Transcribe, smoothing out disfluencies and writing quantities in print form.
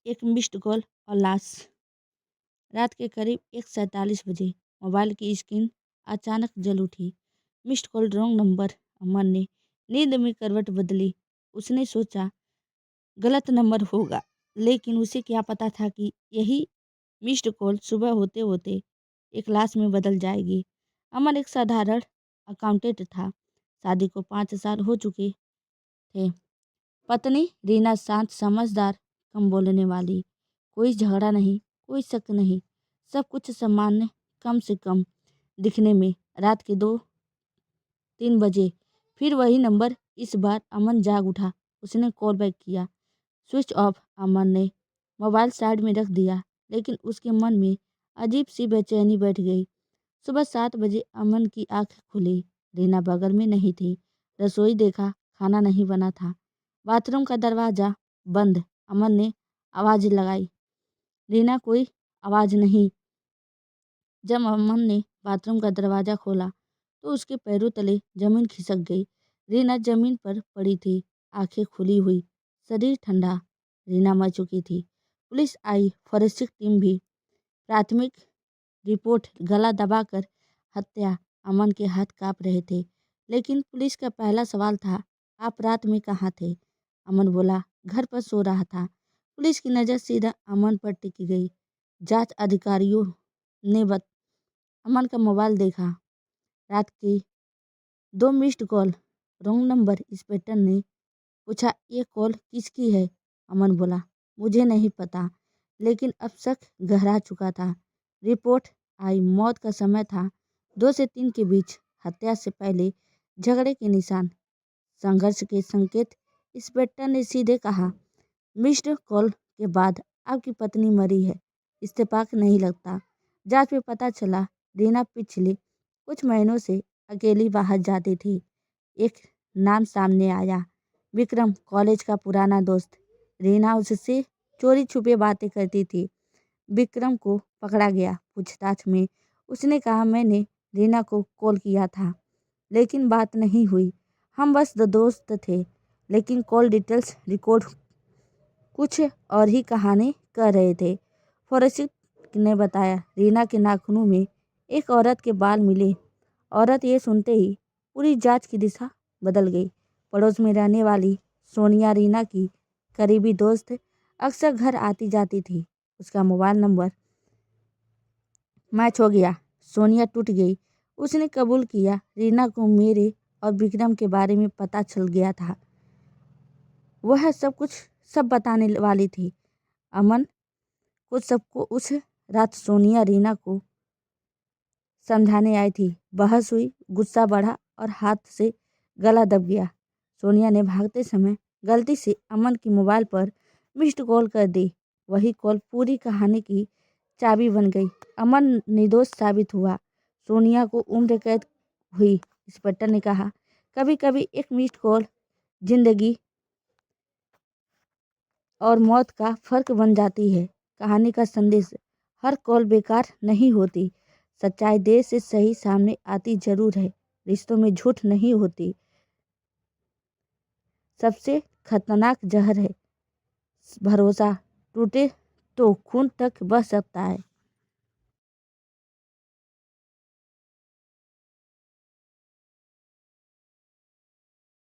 एक missed call और लाश। रात के करीब 1:47 बजे मोबाइल की स्क्रीन अचानक जल उठी। Missed call, wrong number. Aman ने नींद में करवट बदली। उसने सोचा गलत नंबर होगा, लेकिन उसे क्या पता था कि यही मिस्ड कॉल सुबह होते होते एक लाश में बदल जाएगी। अमन एक साधारण अकाउंटेंट था। शादी को 5 साल हो चुके थे। पत्नी रीना शांत, समझदार, कम बोलने वाली। कोई झगड़ा नहीं, कोई शक नहीं, सब कुछ सामान्य, कम से कम दिखने में। रात के 2-3 बजे फिर वही नंबर। इस बार अमन जाग उठा। उसने कॉल बैक किया। Switch off. अमन ने मोबाइल साइड में रख दिया, लेकिन उसके मन में अजीब सी बेचैनी बैठ गई। सुबह 7 बजे अमन की आंखें खुली। रीना बगल में नहीं थी। रसोई देखा, खाना नहीं बना था। बाथरूम का दरवाज़ा बंद। अमन ने आवाज़ लगाई, रीना, कोई आवाज़ नहीं। जब अमन ने बाथरूम का दरवाज़ा खोला तो उसके पैरों तले ज़मीन खिसक गई। रीना ज़मीन पर पड़ी थी, आंखें खुली हुई, शरीर ठंडा। रीना मर चुकी थी। पुलिस आई, फॉरेंसिक टीम भी। प्राथमिक रिपोर्ट, गला दबाकर हत्या। अमन के हाथ काँप रहे थे, लेकिन पुलिस का पहला सवाल था, आप रात में कहाँ थे? अमन बोला, घर पर सो रहा था। पुलिस की नज़र सीधा अमन पर टिक गई। जांच अधिकारियों ने अमन का मोबाइल देखा। रात की 2 missed call, wrong number. Inspector ने पूछा, ये कॉल किसकी है? अमन बोला, मुझे नहीं पता, लेकिन अब शक गहरा चुका था। रिपोर्ट आई, मौत का समय था 2 से 3 के बीच। हत्या से पहले झगड़े के निशान, संघर्ष के संकेत। इंस्पेक्टर ने सीधे कहा, मिस्ड कॉल के बाद आपकी पत्नी मरी है, इत्तेफाक नहीं लगता। जांच में पता चला रीना पिछले कुछ महीनों से अकेली बाहर जाती थी। एक नाम सामने आया, विक्रम, कॉलेज का पुराना दोस्त। रीना उससे चोरी छुपे बातें करती थी। विक्रम को पकड़ा गया। पूछताछ में उसने कहा, मैंने रीना को कॉल किया था, लेकिन बात नहीं हुई। हम बस दोस्त थे। लेकिन कॉल डिटेल्स रिकॉर्ड कुछ और ही कहानी कह रहे थे। फॉरेंसिक ने बताया, रीना के नाखूनों में एक औरत के बाल मिले। औरत ये सुनते ही पूरी जांच की दिशा बदल गई। पड़ोस में रहने वाली सोनिया, रीना की करीबी दोस्त, अक्सर घर आती जाती थी। उसका मोबाइल नंबर मैच हो गया। सोनिया टूट गई। उसने कबूल किया, रीना को मेरे और विक्रम के बारे में पता चल गया था। वह सब बताने वाली थी। अमन को सबको उस रात सोनिया रीना को समझाने आई थी। बहस हुई, गुस्सा बढ़ा और हाथ से गला दब गया। सोनिया ने भागते समय गलती से अमन की मोबाइल पर मिस्ड कॉल कर दी। वही कॉल पूरी कहानी की चाबी बन गई। अमन निर्दोष साबित हुआ। सोनिया को उम्र कैद हुई। इंस्पेक्टर ने कहा, कभी कभी एक मिस्ड कॉल जिंदगी और मौत का फर्क बन जाती है। कहानी का संदेश, हर कॉल बेकार नहीं होती। सच्चाई देर से सही सामने आती जरूर है। रिश्तों में झूठ नहीं होती। सबसे खतरनाक जहर है भरोसा। टूटे तो खून तक बह सकता है,